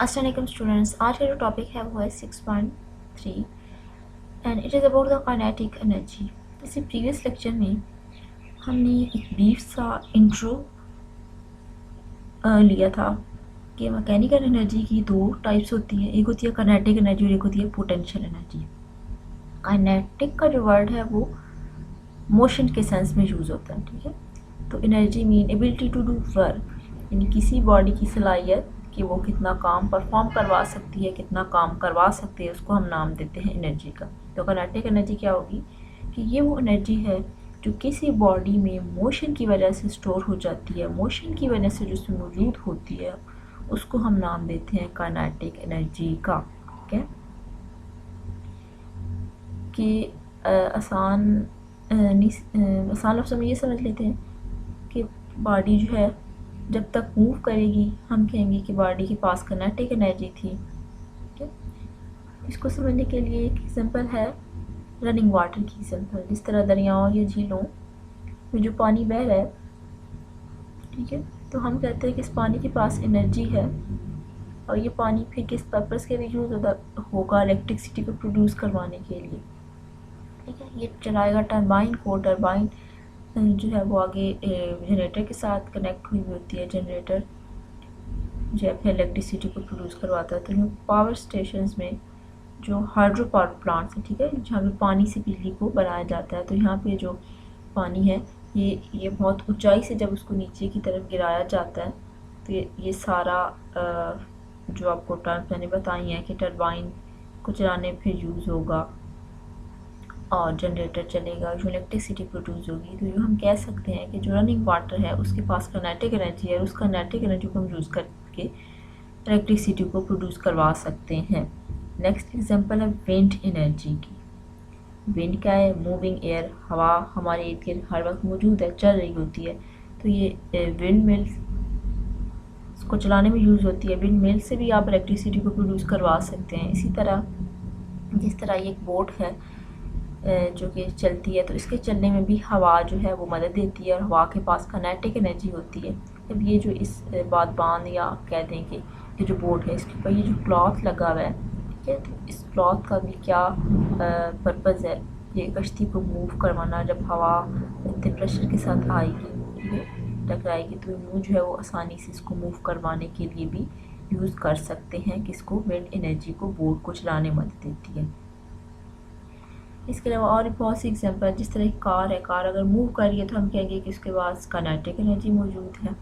अस्सलाम वालेकुम स्टूडेंट्स, आज का जो टॉपिक है वो है 6.3 and it is about the kinetic energy. जैसे प्रीवियस लेक्चर में हमने एक ब्रीफ सा इंट्रो लिया था कि मैकेनिकल एनर्जी की दो टाइप्स होती हैं, एक होती है काइनेटिक एनर्जी और एक होती है पोटेंशियल एनर्जी। काइनेटिक का जो वर्ड है वो मोशन के सेंस में यूज़ होता है, ठीक है। तो energy mean ability to do work, यानी किसी बॉडी की सलाहियत कि वो कितना काम परफॉर्म करवा सकती है, कितना काम करवा सकती है, उसको हम नाम देते हैं एनर्जी का। तो काइनेटिक एनर्जी क्या होगी कि ये वो एनर्जी है जो किसी बॉडी में मोशन की वजह से स्टोर हो जाती है, मोशन की वजह से जो उसमें मौजूद होती है उसको हम नाम देते हैं काइनेटिक एनर्जी का। ठीक है कि आसान लफ्ज़ों में ये समझ लेते हैं कि बॉडी जो है जब तक मूव करेगी हम कहेंगे कि बॉडी के पास काइनेटिक एनर्जी थी। ठीक है, इसको समझने के लिए एक एग्जांपल है रनिंग वाटर की एग्जांपल। जिस तरह दरियाओं या झीलों में जो पानी बह रहा है, ठीक है, तो हम कहते हैं कि इस पानी के पास एनर्जी है और ये पानी फिर किस पर्पज़ के लिए यूज़ होगा, इलेक्ट्रिसिटी को प्रोड्यूस करवाने के लिए। ठीक है, ये चलाएगा टरबाइन को। टरबाइन जो है वो आगे जनरेटर के साथ कनेक्ट हुई होती है। जनरेटर जो है फिर इलेक्ट्रिसिटी को प्रोड्यूस करवाता है। तो जो पावर स्टेशंस में जो हाइड्रो पावर प्लांट्स हैं, ठीक है, जहाँ पे पानी से बिजली को बनाया जाता है, तो यहाँ पे जो पानी है ये बहुत ऊंचाई से जब उसको नीचे की तरफ गिराया जाता है तो ये सारा जो आपको टर्म्स मैंने बताई हैं कि टरबाइन को चलाने फिर यूज़ होगा और जनरेटर चलेगा, जो इलेक्ट्रिसिटी प्रोड्यूस होगी। तो जो हम कह सकते हैं कि जो रनिंग वाटर है उसके पास काइनेटिक एनर्जी है, उस काइनेटिक एनर्जी को हम यूज़ करके इलेक्ट्रिसिटी को प्रोड्यूस करवा सकते हैं। नेक्स्ट एग्जांपल है विंड एनर्जी की। विंड क्या है? मूविंग एयर, हवा हमारे इर्द गिर्द हर वक्त मौजूद है, चल रही होती है। तो ये विंड मिल्स को चलाने में यूज़ होती है। विंड मिल से भी आप इलेक्ट्रिसिटी को प्रोड्यूस करवा सकते हैं। इसी तरह जिस तरह ये एक बोट है जो कि चलती है, तो इसके चलने में भी हवा जो है वो मदद देती है और हवा के पास काइनेटिक एनर्जी होती है। अब ये जो इस बांध या कह दें कि ये जो बोट है इसके ऊपर ये जो क्लॉथ लगा हुआ है, ठीक है, तो इस क्लॉथ का भी क्या पर्पज़ है? ये कश्ती को मूव करवाना। जब हवा इतने प्रेशर के साथ आएगी, ठीक है, टकराएगी, तो यूँ जो है वो आसानी से इसको मूव करवाने के लिए भी यूज़ कर सकते हैं किसको? विंड एनर्जी को बोट को चलाने में मदद देती है। इसके अलावा और भी बहुत सी एग्जांपल, जिस तरह कार है, कार अगर मूव कर रही है तो हम कहेंगे कि उसके पास काइनेटिक एनर्जी मौजूद है।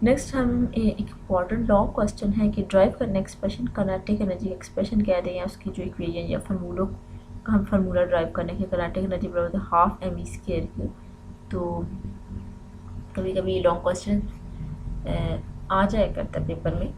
नेक्स्ट हम एक इम्पॉर्टेंट लॉन्ग क्वेश्चन है कि ड्राइव करना एक्सप्रेशन काइनेटिक एनर्जी एक्सप्रेशन कह दें या उसकी जो इक्वेशन या फार्मूलों का हम फार्मूला ड्राइव करने के काइनेटिक एनर्जी बराबर हाफ mv स्क्वायर की। तो कभी कभी ये लॉन्ग क्वेश्चन आ जाया करता है पेपर में।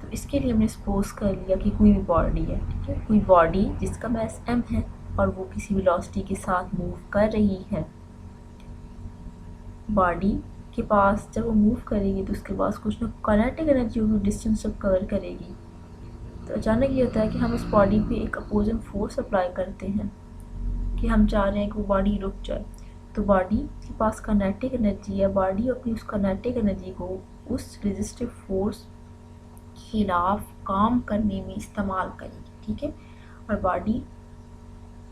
तो इसके लिए हमने सपोज कर लिया कि कोई भी बॉडी है, ठीक है, कोई बॉडी जिसका मास m है और वो किसी वेलोसिटी के साथ मूव कर रही है। बॉडी के पास जब वो मूव करेगी तो उसके पास कुछ ना काइनेटिक एनर्जी होगी, डिस्टेंस जब कवर करेगी। तो अचानक ये होता है कि हम उस बॉडी पे एक अपोजिंग फोर्स अप्लाई करते हैं कि हम चाह रहे हैं कि वो बॉडी रुक जाए। तो बॉडी के पास काइनेटिक एनर्जी है, बॉडी अपनी उस काइनेटिक एनर्जी को उस रेजिस्टिव फोर्स खिलाफ काम करने में इस्तेमाल करेगी, ठीक है, और बॉडी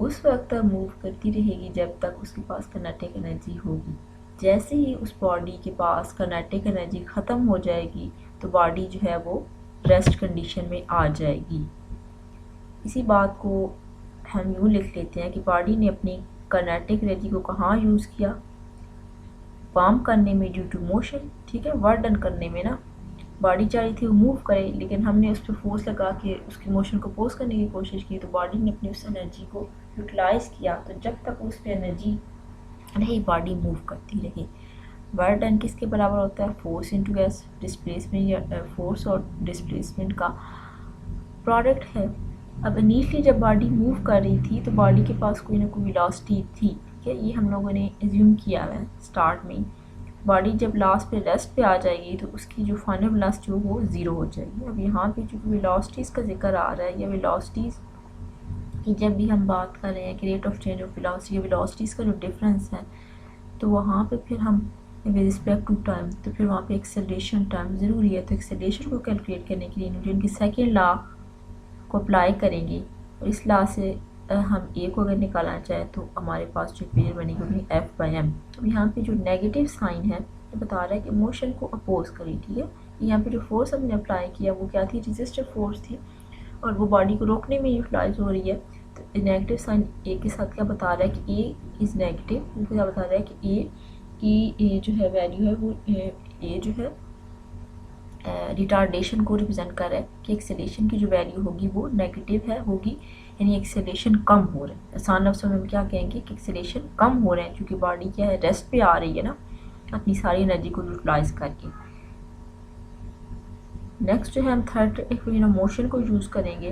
उस वक्त तक मूव करती रहेगी जब तक उसके पास काइनेटिक एनर्जी होगी। जैसे ही उस बॉडी के पास काइनेटिक एनर्जी ख़त्म हो जाएगी तो बॉडी जो है वो रेस्ट कंडीशन में आ जाएगी। इसी बात को हम यूँ लिख लेते हैं कि बॉडी ने अपनी काइनेटिक एनर्जी को कहाँ यूज़ किया? काम करने में ड्यू टू मोशन, ठीक है, वर्क डन करने में ना। बॉडी चाह रही थी वो मूव करे लेकिन हमने उस पर फोर्स लगा के उसकी मोशन को पोज करने की कोशिश की, तो बॉडी ने अपनी उस एनर्जी को यूटिलाइज किया। तो जब तक उस पर एनर्जी रही बॉडी मूव करती रही। वर्क डन किसके बराबर होता है? फोर्स इंटू एस, डिस्प्लेसमेंट या फोर्स और डिस्प्लेसमेंट का प्रोडक्ट है। अब इनिशियली जब बॉडी मूव कर रही थी तो बॉडी के पास कोई ना कोई वेलोसिटी थी, ठीक है, ये हम लोगों ने एज्यूम किया है स्टार्ट में। बॉडी जब लास्ट पे रेस्ट पे आ जाएगी तो उसकी जो फाइनल वेलोसिटी हो वो ज़ीरो हो जाएगी। अब यहाँ पे जो वेलोसिटीज़ का जिक्र आ रहा है या वेलोसिटीज़ की जब भी हम बात कर रहे हैं कि rate of change of velocity या वेलोसिटीज़ का जो डिफरेंस है, तो वहाँ पे फिर हम विद रिस्पेक्ट टू टाइम, तो फिर वहाँ पे एक्सेलरेशन टाइम ज़रूरी है। तो एक्सेलरेशन को कैलकुलेट करने के लिए न्यूटन की सेकेंड लॉ को अप्लाई करेंगे और इस लॉ से हम ए को अगर निकालना चाहें तो हमारे पास जो इक्वेशन बनेगी वो F/m। अब यहाँ पे जो नेगेटिव साइन है ये बता रहा है कि मोशन को अपोज करें, ठीक है। यहाँ पे जो फोर्स हमने अप्लाई किया वो क्या थी, रेजिस्टिव फोर्स थी और वो बॉडी को रोकने में यूटिलाइज हो रही है। तो नेगेटिव साइन ए के साथ क्या बता रहा है कि ए इज़ नेगेटिव, क्या बता रहा है कि ए जो है वैल्यू है वो ए जो है रिटार्डेशन को रिप्रेजेंट कर रहा है कि एक्सेलेरेशन की जो वैल्यू होगी वो नेगेटिव है होगी, यानी एक्सेलेरेशन कम हो रहा है। आसान लफ्ज़ों में हम क्या कहेंगे कि एक्सेलेरेशन कम हो रहा है क्योंकि बॉडी क्या है, रेस्ट पे आ रही है ना, अपनी सारी एनर्जी को यूटिलाइज करके। नेक्स्ट जो है हम थर्ड इक्वेशन ऑफ मोशन को यूज़ करेंगे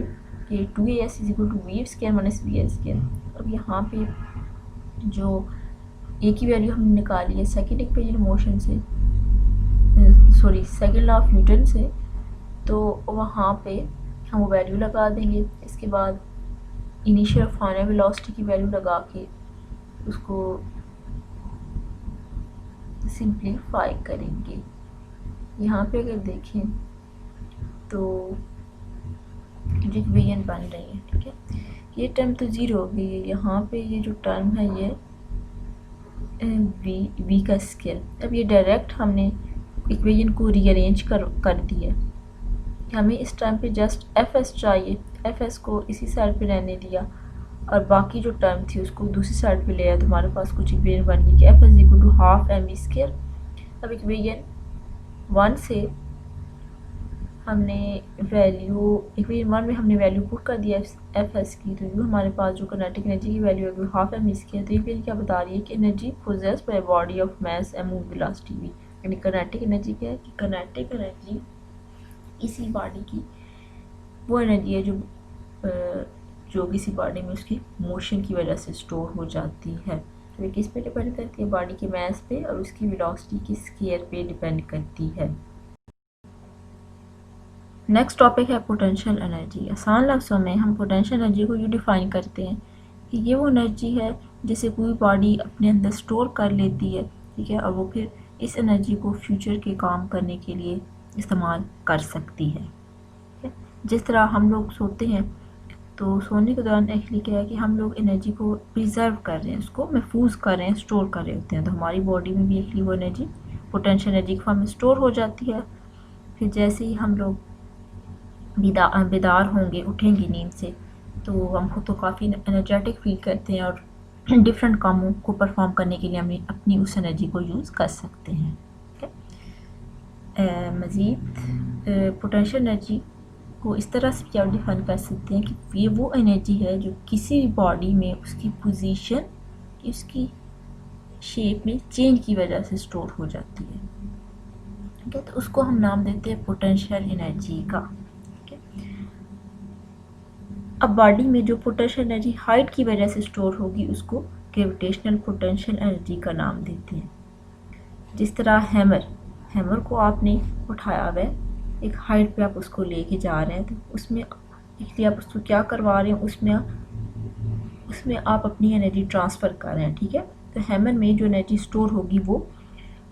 कि 2as = v² - vl²। अब यहाँ पे जो ए की वैल्यू हमने निकाली है सेकेंड इक्वेशन मोशन से, sorry second law of Newton से, तो वहाँ पे हम वो वैल्यू लगा देंगे। इसके बाद इनिशियल और फाइनल वेलोसिटी की वैल्यू लगा के उसको सिंप्लीफाई करेंगे। यहाँ पे अगर देखें तो जो इक्वेशन बन रही है, ठीक है, ये टर्म तो ज़ीरो हो गई है। यहाँ पे ये जो टर्म है ये वी का स्केल। अब ये डायरेक्ट हमने इक्वेशन को रीअरेंज कर दिया। हमें इस टाइम पे जस्ट एफ चाहिए, एफ को इसी साइड पे रहने दिया और बाकी जो टर्म थी उसको दूसरी साइड पे ले आया, तो हमारे पास कुछ इक्वेशन बन गई कि एफ = ½ mv²। अब इक्वेशन 1 से हमने इक्वेशन 1 में हमने वैल्यू पुट कर दिया एफ की, तो जो हमारे पास जो काइनेटिक एनर्जी की वैल्यू है वो ½ mv²। तो इक्वेशन क्या बता रही है कि energy possessed by body of mass and move velocity v, यानी काइनेटिक एनर्जी क्या है कि काइनेटिक एनर्जी इसी बॉडी की वो एनर्जी है जो किसी बॉडी में उसकी मोशन की वजह से स्टोर हो जाती है। तो ये किस पे डिपेंड करती है, बॉडी के मास पे और उसकी वेलोसिटी की स्केयर पे डिपेंड करती है। नेक्स्ट टॉपिक है पोटेंशियल एनर्जी। आसान लफ्ज़ों में हम पोटेंशियल एनर्जी को यूँ डिफ़ाइन करते हैं कि ये वो एनर्जी है जिसे कोई बॉडी अपने अंदर स्टोर कर लेती है, ठीक है, और वो फिर इस एनर्जी को फ्यूचर के काम करने के लिए इस्तेमाल कर सकती है। जिस तरह हम लोग सोते हैं तो सोने के दौरान एक्चुअली क्या है कि हम लोग एनर्जी को प्रिजर्व कर रहे हैं, उसको महफूज कर रहे हैं, स्टोर कर रहे होते हैं। तो हमारी बॉडी में भी एक्चुअली वो एनर्जी पोटेंशियल एनर्जी के फॉर्म में स्टोर हो जाती है। फिर जैसे ही हम लोग बेदार होंगे, उठेंगे नींद से, तो हम खुद तो काफ़ी एनर्जेटिक फील करते हैं और डिफरेंट कामों को परफॉर्म करने के लिए हम अपनी उस एनर्जी को यूज़ कर सकते हैं। मज़ीद पोटेंशियल एनर्जी को इस तरह से क्या डिफाइन कर सकते हैं कि ये वो एनर्जी है जो किसी भी बॉडी में उसकी पोजीशन, उसकी शेप में चेंज की वजह से स्टोर हो जाती है, ठीक है। तो उसको हम नाम देते हैं पोटेंशियल एनर्जी का, ठीक है। अब बॉडी में जो पोटेंशियल एनर्जी हाइट की वजह से स्टोर होगी उसको ग्रेविटेशनल पोटेंशियल एनर्जी का नाम देते हैं। जिस तरह हैमर को आपने उठाया हुआ है, एक हाइट पे आप उसको लेके जा रहे हैं, तो उसमें इसलिए आप उसको क्या करवा रहे हैं, उसमें आप अपनी एनर्जी ट्रांसफ़र कर रहे हैं, ठीक है। तो हैमर में जो एनर्जी स्टोर होगी वो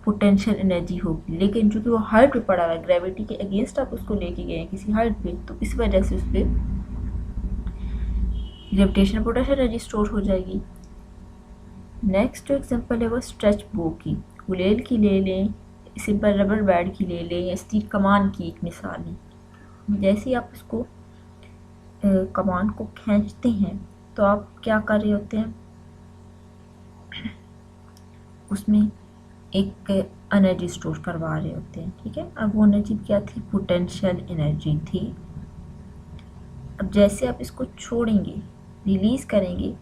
पोटेंशियल एनर्जी होगी, लेकिन चूँकि वो हाइट पे पड़ा हुआ है, ग्रेविटी के अगेंस्ट आप उसको लेके गए हैं किसी हाइट पे, तो इस वजह से उस पर ग्रेविटेशनल पोटेंशियल एनर्जी स्टोर हो जाएगी। नेक्स्ट जो एग्जांपल है वो स्ट्रेच बो की, गुलेल की ले लें, सिंपल रबर बैंड की ले लें, या स्टील कमान की एक मिसाल है। जैसे ही आप उसको कमान को खींचते हैं तो आप क्या कर रहे होते हैं, उसमें एक एनर्जी स्टोर करवा रहे होते हैं, ठीक है। अब वो एनर्जी क्या थी, पोटेंशियल एनर्जी थी। अब जैसे आप इसको छोड़ेंगे, रिलीज़ करेंगे,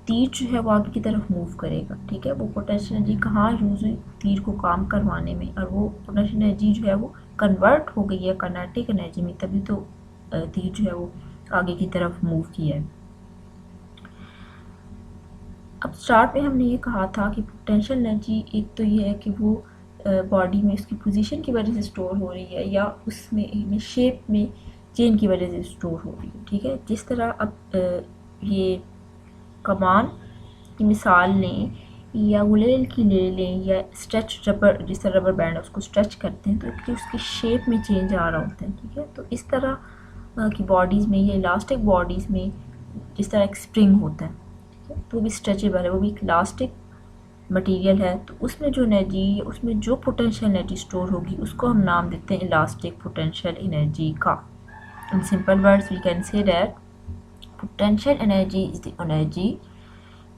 तीर जो है वो आगे की तरफ मूव करेगा, ठीक है। वो पोटेंशियल एनर्जी कहाँ यूज़ हुई, तीर को काम करवाने में, और वो पोटेंशियल एनर्जी जो है वो कन्वर्ट हो गई है काइनेटिक एनर्जी में, तभी तो तीर जो है वो आगे की तरफ मूव किया है। अब स्टार्ट में हमने ये कहा था कि पोटेंशियल एनर्जी एक तो ये है कि वो बॉडी में उसकी पोजीशन की वजह से स्टोर हो रही है या उसमें शेप में चेंज की वजह से स्टोर हो रही है, ठीक है। जिस तरह अब ये कमान की मिसाल लें या गुलेल की ले लें या स्ट्रेच रबर, जिस तरह रबर बैंड है उसको स्ट्रेच करते हैं तो उसकी शेप में चेंज आ रहा होता है, ठीक है। तो इस तरह की बॉडीज़ में या इलास्टिक बॉडीज़ में जिस तरह एक स्प्रिंग होता है, ठीक है, तो वो भी स्ट्रेचेबल है, वो भी एक इलास्टिक मटेरियल है। तो उसमें जो एनर्जी, उसमें जो पोटेंशियल एनर्जी स्टोर होगी उसको हम नाम देते हैं इलास्टिक पोटेंशियल एनर्जी का। In simple words we can say that potential energy is the energy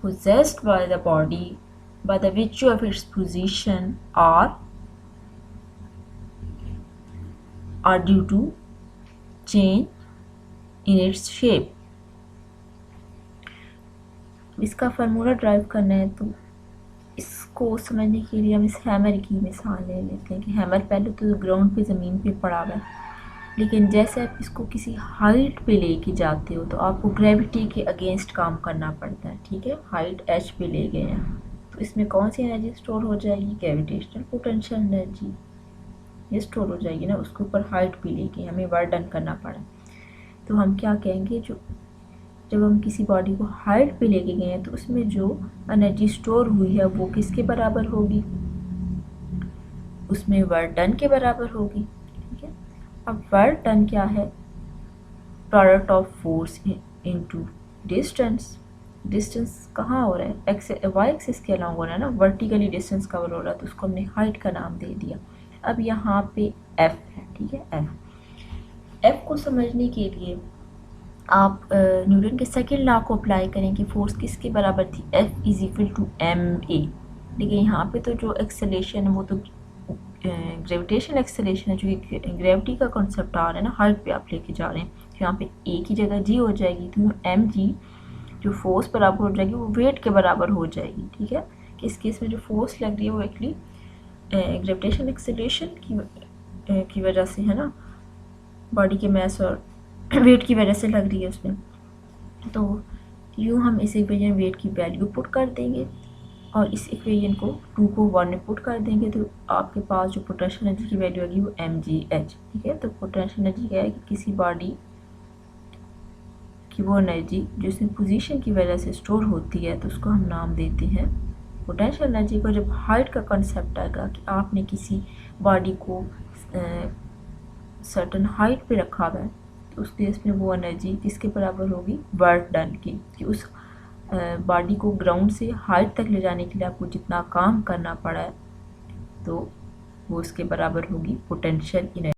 possessed by the body by the virtue of its position or due to change in its shape। इसका formula drive करना है तो इसको समझने के लिए हम इस हैमर की मिसाल ले लेते हैं कि हैमर पहले तो ग्राउंड पे ज़मीन पे पड़ा हुआ है, लेकिन जैसे आप इसको किसी हाइट पे लेके जाते हो तो आपको ग्रेविटी के अगेंस्ट काम करना पड़ता है, ठीक है। हाइट h पे ले गए हैं तो इसमें कौन सी एनर्जी स्टोर हो जाएगी, ग्रेविटेशनल पोटेंशियल एनर्जी ये स्टोर हो जाएगी ना। उसके ऊपर हाइट पे लेके हमें वर्क डन करना पड़ा, तो हम क्या कहेंगे, जो जब हम किसी बॉडी को हाइट पे लेके गए हैं तो उसमें जो एनर्जी स्टोर हुई है वो किसके बराबर होगी, उसमें वर्क डन के बराबर होगी, ठीक है। अब वर्क डन क्या है, product of force into distance. Distance कहाँ हो रहा है, एक्स वाई एक्सिस के अलावा हो रहा है ना, वर्टिकली डिस्टेंस कवर हो रहा है तो उसको हमने हाइट का नाम दे दिया। अब यहाँ पे एफ है, ठीक है। एफ को समझने के लिए आप न्यूटन के सेकेंड लॉ को अप्लाई करें कि फोर्स किसके बराबर थी, f is equal to m a. लेकिन यहाँ पे तो जो एक्सेलेरेशन है वो तो ग्रेविटेशनल एक्सेलेरेशन है, जो ग्रेविटी का कॉन्सेप्ट आ रहा है ना, हाइट पे आप लेके जा रहे हैं, तो यहाँ पे ए की जगह जी हो जाएगी, तो एम जी जो फोर्स बराबर हो जाएगी वो वेट के बराबर हो जाएगी, ठीक है। कि इस केस में जो फोर्स लग रही है वो एक्चुअली ग्रेविटेशनल एक्सेलेरेशन की वजह से है ना, बॉडी के मास और वेट की वजह से लग रही है उसमें। तो यूँ हम इस इक्वेशन वेट की वैल्यू पुट कर देंगे और इस इक्वेशन को 2 को 1 में पुट कर देंगे तो आपके पास जो पोटेंशियल एनर्जी की वैल्यू आएगी वो mgh, ठीक है। तो पोटेंशियल एनर्जी क्या है कि किसी बॉडी की वो एनर्जी जो इसमें पोजीशन की वजह से स्टोर होती है तो उसको हम नाम देते हैं पोटेंशियल एनर्जी को। जब हाइट का कॉन्सेप्ट आएगा कि आपने किसी बॉडी को सर्टन हाइट पे रखा हुआ है तो उस केस में वो एनर्जी किसके बराबर होगी, वर्क डन की, कि उस बॉडी को ग्राउंड से हाइट तक ले जाने के लिए आपको जितना काम करना पड़ा है तो वो उसके बराबर होगी पोटेंशियल एनर्जी।